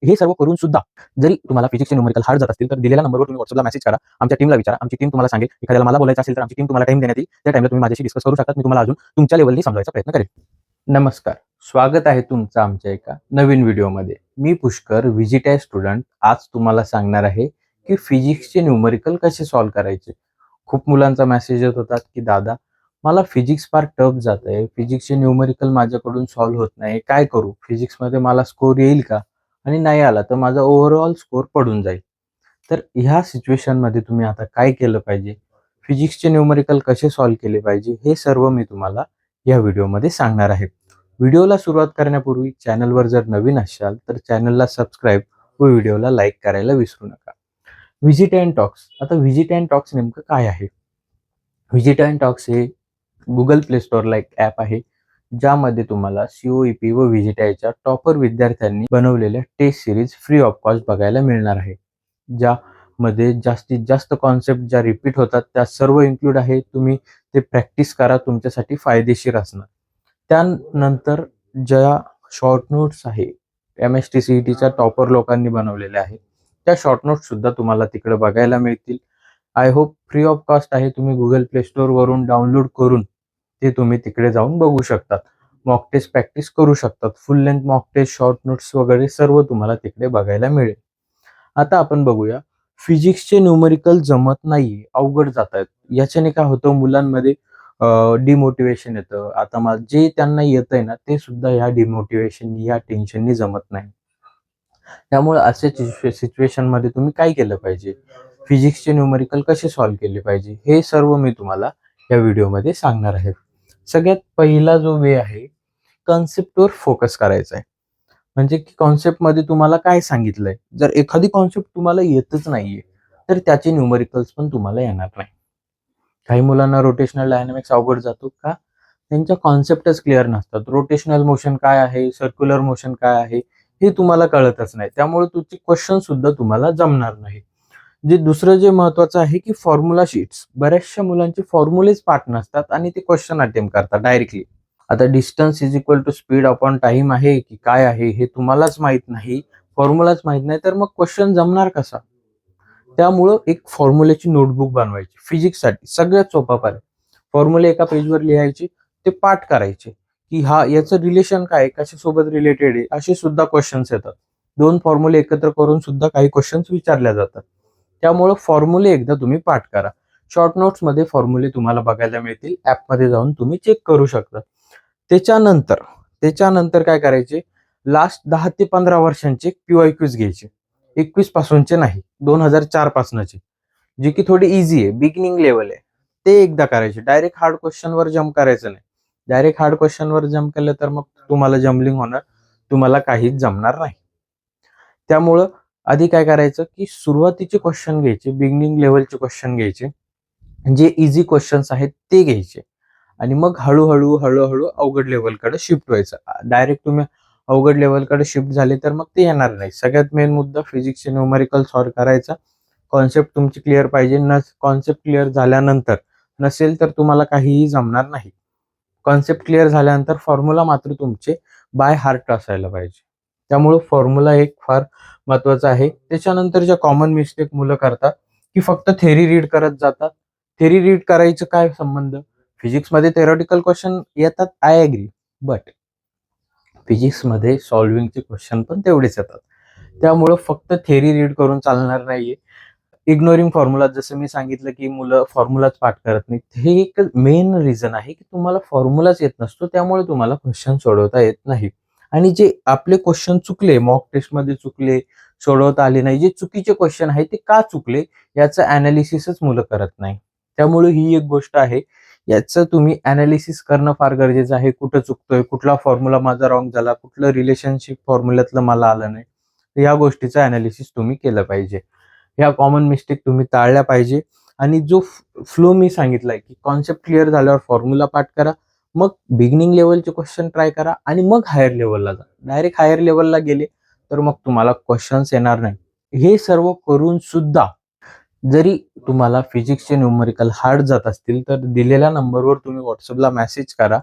हे सर्व करून सुद्धा जरी तुम्हाला फिजिक्सचे न्यूमेरिकल हार्ड जात असतील तर दिलेल्या नंबरवर तुम्ही WhatsAppला मेसेज करा, आमच्या टीमला विचारा, आमची टीम तुम्हाला सांगेल. एखाद्याला मला बोलायचं असेल तर आमची टीम तुम्हाला टाइम देण्यात येईल. त्या टाइमला तुम्ही माझ्याशी डिस्कस करू शकता. मी तुम्हाला अजून तुमच्या लेव्हलनी समजायचा प्रयत्न करेन. नमस्कार, स्वागत आहे तुमचं आमच्या एका नवीन व्हिडिओमध्ये. मी पुष्कर, व्हिजिटाय स्टुडंट. आज तुम्हाला सांगणार आहे की फिजिक्सचे न्यूमरिकल कसे सॉल्व्ह करायचे. खूप मुलांचा मेसेज येत होतात की दादा, मला फिजिक्स फार टफ जात आहे, फिजिक्सचे न्यूमरिकल माझ्याकडून सॉल्व्ह होत नाही, काय करू, फिजिक्समध्ये मला स्कोर येईल का, आणि नाही आला तर माझा ओव्हरऑल स्कोर पडून जाईल. तर ह्या सिच्युएशनमध्ये तुम्ही आता काय केलं पाहिजे, फिजिक्सचे न्यूमरिकल कसे सॉल्व्ह केले पाहिजे, हे सर्व मी तुम्हाला या व्हिडिओमध्ये सांगणार आहे. व्हिडिओला सुरुवात करण्यापूर्वी चॅनलवर जर नवीन असाल तर चॅनलला सबस्क्राईब व व्हिडिओला लाईक करायला विसरू नका. Visit and talks. आता व्हिजिट अँड टॉक्स नेमकं काय आहे? व्हिजिट अँड टॉक्स हे गुगल प्ले स्टोअरला एक ॲप आहे, ज्यामध्ये तुम्हाला COEP व व्हिजिटायच्या टॉपर विद्यार्थ्यांनी बनवलेल्या test series free of cost बघायला मिळणार आहे, ज्यामध्ये जास्तीत जास्त कॉन्सेप्ट ज्या रिपीट होतात त्या सर्व इन्क्लूड आहे. तुम्ही ते प्रॅक्टिस करा, तुमच्यासाठी फायदेशीर असणार. त्यानंतर ज्या शॉर्ट नोट्स आहे, MSTCETच्या टॉपर लोकांनी बनवलेल्या आहेत, त्या शॉर्ट नोट्स सुद्धा तुम्हाला तिकडे बघायला मिळतील. I hope free of cost आहे. तुम्ही गुगल प्ले स्टोअरवरून डाउनलोड करून ते तुम्ही तिकडे जाऊन बघू शकतात. मॉक टेस्ट प्रॅक्टिस करू शकतात. Full length mock test, short notes वगैरे सर्व तुम्हाला तिकडे बघायला मिळेल. आता आपण बघूया, फिजिक्सचे न्यूमरिकल जमत नाहीये, अवघड जात आहेत. याच्याने काय होतं, मुलांमध्ये डिमोटिवेशन येतं. आता जे त्यांना येतंय ना, ते सुद्धा ह्या डिमोटिवेशन, या टेन्शननी जमत नाही. त्यामुळे अशा सिच्युएशनमध्ये तुम्ही काय केलं पाहिजे, फिजिक्सचे न्यूमरिकल कसे सॉल्व्ह केले पाहिजे, हे सर्व मी तुम्हाला या व्हिडिओमध्ये सांगणार आहे. सगळ्यात पहिला जो वे आहे, कॉन्सेप्टवर फोकस करायचा आहे. म्हणजे की कॉन्सेप्टमध्ये तुम्हाला काय सांगितलंय. जर एखादी कॉन्सेप्ट तुम्हाला येतच नाहीये तर त्याचे न्यूमरिकल्स पण तुम्हाला येणार नाही. काही मुलांना रोटेशनल डायनॅमिक्स अवघड जातो का, त्यांच्या कॉन्सेप्टच क्लिअर नसतात. रोटेशनल मोशन काय आहे, सर्क्युलर मोशन काय आहे, हे तुम्हाला कळतच नाही. त्यामुळे तुमचे क्वेश्चन सुद्धा तुम्हाला जमणार नाही. दुसरं जे महत्वाचं आहे की फॉर्म्युला शीट्स. बऱ्याचशा मुलांचे फॉर्म्युलेच पाठ नसतात आणि ते क्वेश्चन अटेम्प्ट करतात डायरेक्टली. आता distance is equal to speed upon time आहे की काय आहे हे तुम्हालाच माहित नाही, फॉर्म्युलाच माहित नाही, तर मग क्वेश्चन जमणार कसा? त्यामुळं एक फॉर्म्युलेची नोटबुक बनवायची. फिजिक्ससाठी सगळ्यात सोपा पर्याय. फॉर्म्युले एका पेजवर लिहायचे, ते पाठ करायचे की हा याचं रिलेशन काय, कशासोबत रिलेटेड आहे, असे सुद्धा क्वेश्चन्स येतात. दोन फॉर्म्युले एकत्र करून सुद्धा काही क्वेश्चन्स विचारल्या जातात. त्यामुळं फॉर्म्युले एकदा तुम्ही पाठ करा. शॉर्ट नोट्समध्ये फॉर्म्युले तुम्हाला बघायला मिळतील. ॲपमध्ये जाऊन तुम्ही चेक करू शकता. त्याच्यानंतर काय करायचे, लास्ट 10 ते 15 वर्षांचे PYQs घ्यायचे. 21 पासूनचे नाही, 2004 पासूनचे, जे की थोडी इझी आहे, बिगिनिंग लेवल आहे, ते एकदा करायचे. डायरेक्ट हार्ड क्वेश्चनवर जम्प करायचं नाही. डायरेक्ट हार्ड क्वेश्चनवर जम्प केलं तर मग तुम्हाला जम्बलिंग होणार, तुम्हाला काहीच जमणार नाही. त्यामुळं आधी काय करायचं की सुरुवातीचे क्वेश्चन घ्यायचे, बिगिनिंग लेवलचे क्वेश्चन घ्यायचे, जे इझी क्वेश्चन्स आहेत ते घ्यायचे, आणि मग हळूहळू अवघड लेवलकडे शिफ्ट व्हायचं. डायरेक्ट तुम्ही अवघड लेवलकडे शिफ्ट झाले तर मग ते येणार नाही. सगळ्यात मेन मुद्दा फिजिक्सचे न्यूमरिकल सॉल्व्ह करायचा. कॉन्सेप्ट तुमची क्लिअर पाहिजे. कॉन्सेप्ट क्लिअर झाल्यानंतर नसेल तर तुम्हाला काहीही जमणार नाही. कॉन्सेप्ट क्लिअर झाल्यानंतर फॉर्म्युला मात्र तुमचे बाय हार्ट असायला पाहिजे. त्यामुळे फॉर्म्युला एक फार महत्वाचा आहे. त्याच्यानंतर ज्या कॉमन मिस्टेक मुलं करतात की फक्त थेरी रीड करत जातात. थेरी रीड करायचं काय संबंध? फिजिक्समध्ये थेरॉटिकल क्वेश्चन येतात, आय ॲग्री, बट फिजिक्समध्ये सॉल्व्हिंगचे क्वेश्चन पण तेवढेच येतात. त्यामुळं फक्त थेरी रीड करून चालणार नाहीये. इग्नोरिंग फॉर्म्युला, जसं मी सांगितलं की मुलं फॉर्म्युलाच पाठ करत नाहीत, हे एक मेन रिझन आहे की तुम्हाला फॉर्म्युलाच येत नसतो, त्यामुळे तुम्हाला क्वेश्चन सोडवता येत नाही. आणि जे आपले क्वेश्चन चुकले, मॉक टेस्टमध्ये चुकले, सोडवता आले नाही, जे चुकीचे क्वेश्चन आहे ते का चुकले याचं अनालिसिसच मुलं करत नाही. त्यामुळे ही एक गोष्ट आहे, याचं तुम्ही अनालिसिस करणं फार गरजेचं आहे. कुठं चुकतोय, कुठला फॉर्म्युला माझा रॉंग झाला, कुठलं रिलेशनशिप फॉर्म्युल्यातलं मला आलं नाही, या गोष्टीचं अनालिसिस तुम्ही केलं पाहिजे. ह्या कॉमन मिस्टेक तुम्ही टाळल्या पाहिजे. आणि जो फ्लो मी सांगितलाय की कॉन्सेप्ट क्लिअर झाल्यावर फॉर्म्युला पाठ करा, मग बिगिनिंग लेवलचे क्वेश्चन ट्राय करा, आणि मग हायर लेवलला जा. डायरेक्ट हायर लेवलला गेले तर मग तुम्हाला क्वेश्चन्स येणार नाही. हे सर्व करून सुद्धा जरी तुम्हाला फिजिक्सचे न्यूमरिकल हार्ड जात असतील तर दिलेल्या नंबरवर तुम्ही WhatsAppला मेसेज करा,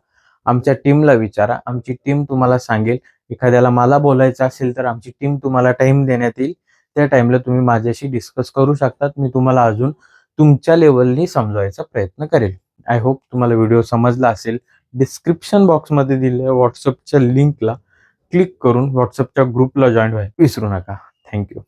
आमच्या टीमला विचारा, आमची टीम तुम्हाला सांगेल. एखाद्याला मला बोलायचं असेल तर आमची टीम तुम्हाला टाइम देण्यात येईल. त्या टाइमला तुम्ही माझ्याशी डिस्कस करू शकतात. मी तुम्हाला अजून तुमच्या लेवलनी समजवायचा प्रयत्न करेल. आय होप तुम्हाला व्हिडिओ समजला असेल. डिस्क्रिप्शन बॉक्समध्ये दिलेल्या व्हॉट्सअपच्या लिंकला क्लिक करून व्हॉट्सअपच्या ग्रुपला जॉईन व्हायला विसरू नका. थँक्यू.